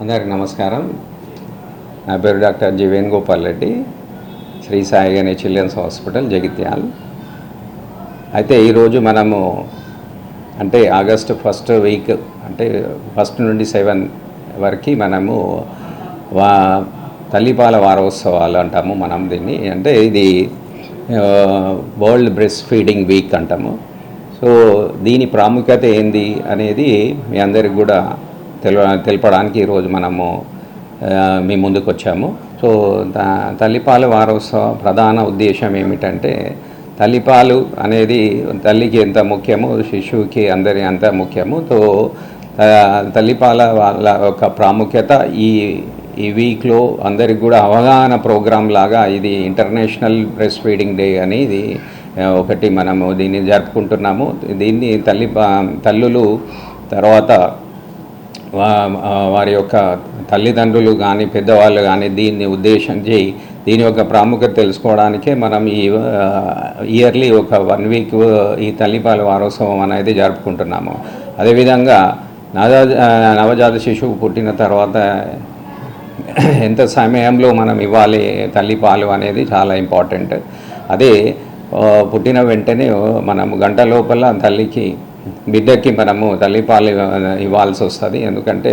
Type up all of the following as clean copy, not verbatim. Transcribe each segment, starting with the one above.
అందరికి నమస్కారం. నా పేరు doctor G Venugopal Reddy, Sri Sai Ganesh children's hospital, Jagtial. అయితే ఈరోజు మనము అంటే ఆగస్టు ఫస్ట్ వీక్ అంటే 1 నుండి 7 వరకు మనము తల్లిపాల వారోత్సవాలు అంటాము మనం దీన్ని. అంటే ఇది వరల్డ్ బ్రెస్ట్ ఫీడింగ్ వీక్ అంటాము. సో దీని ప్రాముఖ్యత ఏంది అనేది మీ అందరికి కూడా తెలపడానికి ఈరోజు మనము మీ ముందుకు వచ్చాము. సో తల్లిపాల వారోత్సవ ప్రధాన ఉద్దేశం ఏమిటంటే, తల్లిపాలు అనేది తల్లికి ఎంత ముఖ్యమో శిశువుకి అంత ముఖ్యము. సో తల్లిపాల వాళ్ళ యొక్క ప్రాముఖ్యత ఈ వీక్లో అందరికి కూడా అవగాహన ప్రోగ్రాం లాగా ఇది ఇంటర్నేషనల్ బ్రెస్ట్ ఫీడింగ్ డే అనేది ఒకటి మనము దీన్ని జరుపుకుంటున్నాము. దీన్ని తల్లులు తర్వాత వారి యొక్క తల్లిదండ్రులు కానీ పెద్దవాళ్ళు కానీ దీన్ని ఉద్దేశించి దీని యొక్క ప్రాముఖ్యత తెలుసుకోవడానికే మనం ఈ ఇయర్లీ ఒక 1 వీక్ ఈ తల్లిపాల వారోత్సవం అనేది జరుపుకుంటున్నాము. అదేవిధంగా నవజాత శిశువు పుట్టిన తర్వాత ఎంత సమయంలో మనం ఇవ్వాలి తల్లిపాలు అనేది చాలా ఇంపార్టెంట్. అదే పుట్టిన వెంటనే మనము గంట లోపల బిడ్డకి మనము తల్లిపాలు ఇవ్వాల్సి వస్తుంది. ఎందుకంటే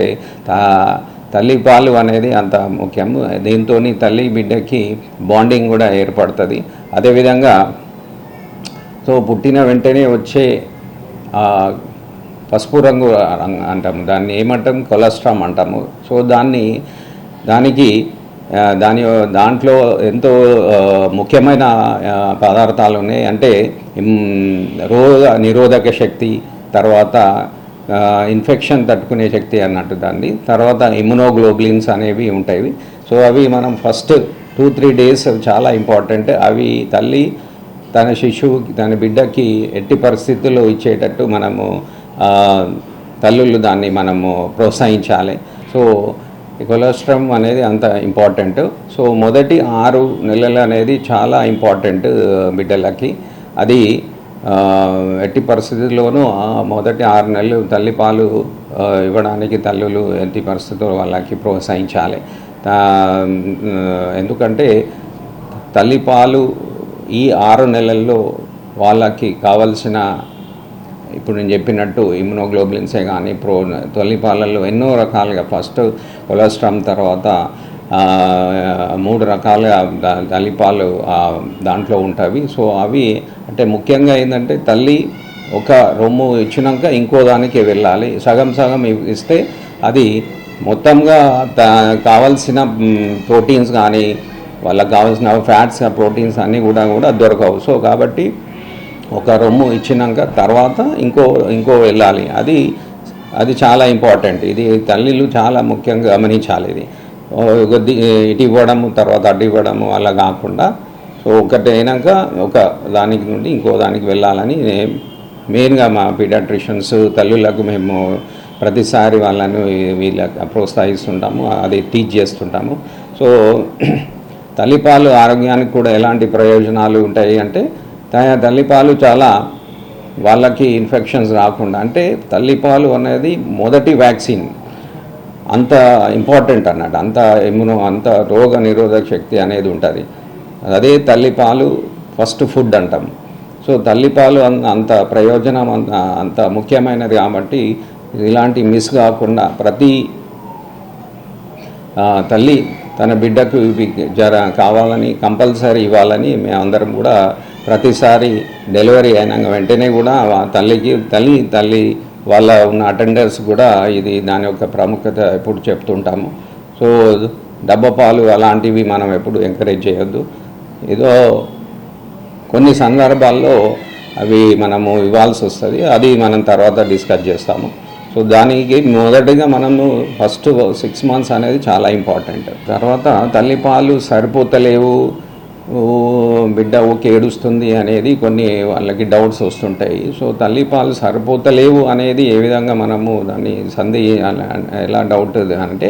తల్లిపాలు అనేది అంత ముఖ్యము. దీంతో తల్లి బిడ్డకి బాండింగ్ కూడా ఏర్పడుతుంది. అదేవిధంగా సో పుట్టిన వెంటనే వచ్చే పసుపు రంగు అంటాము, దాన్ని ఏమంటాం, కొలెస్ట్రామ్ అంటాము. సో దాంట్లో ఎంతో ముఖ్యమైన పదార్థాలు ఉన్నాయి. అంటే నిరోధక శక్తి, తర్వాత ఇన్ఫెక్షన్ తట్టుకునే శక్తి అన్నట్టు దాన్ని, తర్వాత ఇమ్యునోగ్లోబులిన్స్ అనేవి ఉంటాయి. సో అవి మనం ఫస్ట్ 2-3 డేస్ చాలా ఇంపార్టెంట్. అవి తల్లి తన శిశువుకి తన బిడ్డకి ఎట్టి పరిస్థితుల్లో ఇచ్చేటట్టు మనము తల్లులు దాన్ని మనము ప్రోత్సహించాలి. సో కొలెస్ట్రామ్ అనేది అంత ఇంపార్టెంట్. సో మొదటి 6 నెలలు అనేది చాలా ఇంపార్టెంట్ బిడ్డలకి. అది ఎట్టి పరిస్థితుల్లోనూ మొదటి 6 నెలలు తల్లిపాలు ఇవ్వడానికి తల్లులు ఎట్టి పరిస్థితుల్లో వాళ్ళకి ప్రోత్సహించాలి. ఎందుకంటే తల్లిపాలు ఈ 6 నెలల్లో వాళ్ళకి కావలసిన, ఇప్పుడు నేను చెప్పినట్టు ఇమ్యునోగ్లోబులిన్సే కానీ తల్లిపాలల్లో ఎన్నో రకాలుగా, ఫస్ట్ కొలెస్ట్రామ్, తర్వాత 3 రకాలుగా తల్లిపాలు దాంట్లో ఉంటాయి. సో అవి అంటే ముఖ్యంగా ఏంటంటే తల్లి ఒక రొమ్ము ఇచ్చినాక ఇంకో దానికి వెళ్ళాలి. సగం ఇస్తే అది మొత్తంగా కావాల్సిన ప్రోటీన్స్ కానీ వాళ్ళకి కావాల్సిన ఫ్యాట్స్, ప్రోటీన్స్ అన్నీ కూడా దొరకవు. సో కాబట్టి ఒక రొమ్ము ఇచ్చినాక తర్వాత ఇంకో వెళ్ళాలి. అది చాలా ఇంపార్టెంట్. ఇది తల్లిలు చాలా ముఖ్యంగా గమనించాలి. ఇది ఇటు ఇవ్వడము తర్వాత అటు ఇవ్వడము అలా కాకుండా, సో ఒకటి అయినాక ఒక దానికి నుండి ఇంకో దానికి వెళ్ళాలని మెయిన్గా మా పీడియాట్రిషియన్స్ తల్లులకు మేము ప్రతిసారి వాళ్ళను వీళ్ళకి ప్రోత్సహిస్తుంటాము, అది టీచ్ చేస్తుంటాము. సో తల్లిపాలు ఆరోగ్యానికి కూడా ఎలాంటి ప్రయోజనాలు ఉంటాయి అంటే, తల్లిపాలు చాలా వాళ్ళకి ఇన్ఫెక్షన్స్ రాకుండా, అంటే తల్లిపాలు అనేది మొదటి వ్యాక్సిన్, అంత ఇంపార్టెంట్ అన్నట్టు, అంత రోగ నిరోధక శక్తి అనేది ఉంటుంది. అదే తల్లిపాలు ఫస్ట్ ఫుడ్ అంటాం. సో తల్లిపాలు అంత ప్రయోజనం అంత ముఖ్యమైనది కాబట్టి ఇలాంటి మిస్ కాకుండా ప్రతి తల్లి తన బిడ్డకు కావాలని కంపల్సరీ ఇవ్వాలని మేమందరం కూడా ప్రతిసారి డెలివరీ అయినాక వెంటనే కూడా తల్లి వాళ్ళ ఉన్న అటెండర్స్ కూడా దాని యొక్క ప్రాముఖ్యత ఎప్పుడు చెప్తుంటాము. సో డబ్బపాలు అలాంటివి మనం ఎప్పుడు ఎంకరేజ్ చేయొద్దు. ఏదో కొన్ని సందర్భాల్లో అవి మనము ఇవ్వాల్సి వస్తుంది, అది మనం తర్వాత డిస్కస్ చేస్తాము. సో దానికి మొదటిగా మనము ఫస్ట్ 6 months అనేది చాలా ఇంపార్టెంట్. తర్వాత తల్లిపాలు సరిపోతలేవు, బిడ్డ ఓకే ఏడుస్తుంది అనేది కొన్ని వాళ్ళకి డౌట్స్ వస్తుంటాయి. సో తల్లిపాలు సరిపోతలేవు అనేది ఏ విధంగా మనము దాన్ని ఎలా డౌట్ అంటే,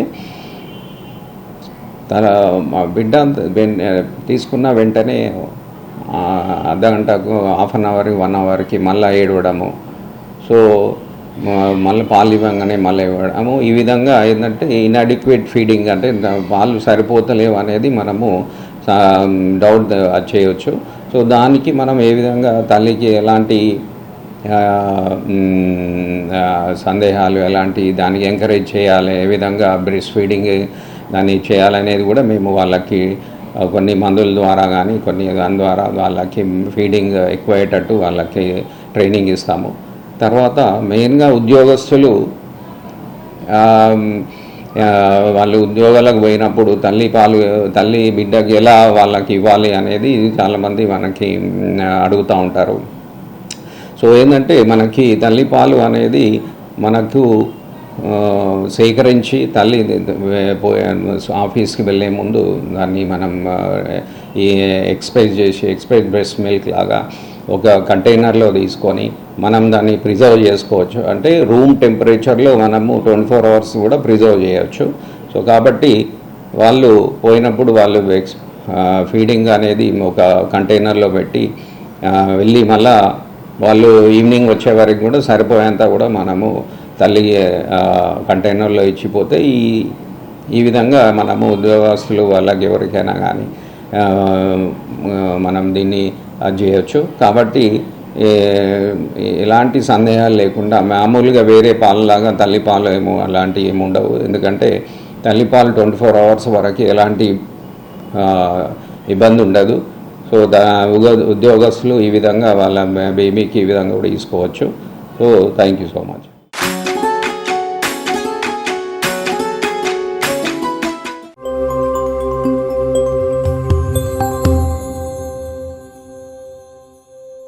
బిడ్డ తీసుకున్న వెంటనే అర్ధగంటకు 1/2 hour 1 hourకి మళ్ళీ ఏడవడము. సో మళ్ళీ పాలు ఇవ్వగానే మళ్ళీ ఇవ్వడము, ఈ విధంగా ఏంటంటే ఇన్అడిక్వేట్ ఫీడింగ్, అంటే పాలు సరిపోతలేవు అనేది మనము డౌట్ చేయవచ్చు. సో దానికి మనం ఏ విధంగా తల్లికి ఎలాంటి సందేహాలు, ఎలాంటి దానికి ఎంకరేజ్ చేయాలి, ఏ విధంగా బ్రెస్ట్ ఫీడింగ్ దాన్ని చేయాలనేది కూడా మేము వాళ్ళకి కొన్ని మందుల ద్వారా కానీ దాని ద్వారా వాళ్ళకి ఫీడింగ్ ఎక్కువ అయ్యేటట్టు వాళ్ళకి ట్రైనింగ్ ఇస్తాము. తర్వాత మెయిన్గా ఉద్యోగస్తులు వాళ్ళు ఉద్యోగాలకు పోయినప్పుడు తల్లి బిడ్డకి ఎలా వాళ్ళకి ఇవ్వాలి అనేది చాలామంది మనకి అడుగుతూ ఉంటారు. సో ఏంటంటే మనకి తల్లిపాలు అనేది మనకు సేకరించి తల్లి ఆఫీస్కి వెళ్ళే ముందు దాన్ని మనం ఈ ఎక్స్ప్రెస్ బ్రెస్ట్ మిల్క్ లాగా ఒక కంటైనర్లో తీసుకొని మనం దాన్ని ప్రిజర్వ్ చేసుకోవచ్చు. అంటే రూమ్ టెంపరేచర్లో మనము 24 hours కూడా ప్రిజర్వ్ చేయవచ్చు. సో కాబట్టి వాళ్ళు పోయినప్పుడు వాళ్ళు ఫీడింగ్ అనేది ఒక కంటైనర్లో పెట్టి వెళ్ళి మళ్ళా వాళ్ళు ఈవినింగ్ వచ్చే వరకు కూడా సరిపోయేంత కూడా మనము తల్లి కంటైనర్లో ఇచ్చిపోతే ఈ విధంగా మనము ఉద్యోగస్తులు వాళ్ళకి ఎవరికైనా కానీ మనం దీన్ని చేయొచ్చు. కాబట్టి ఎలాంటి సందేహాలు లేకుండా మామూలుగా వేరే పాలలాగా తల్లిపాలు ఏమో అలాంటివి ఏమి ఉండవు. ఎందుకంటే తల్లిపాలు 24 hours వరకు ఎలాంటి ఇబ్బంది ఉండదు. సో ఉద్యోగస్తులు ఈ విధంగా వాళ్ళ బేబీకి ఈ విధంగా కూడా తీసుకోవచ్చు. So thank you so much.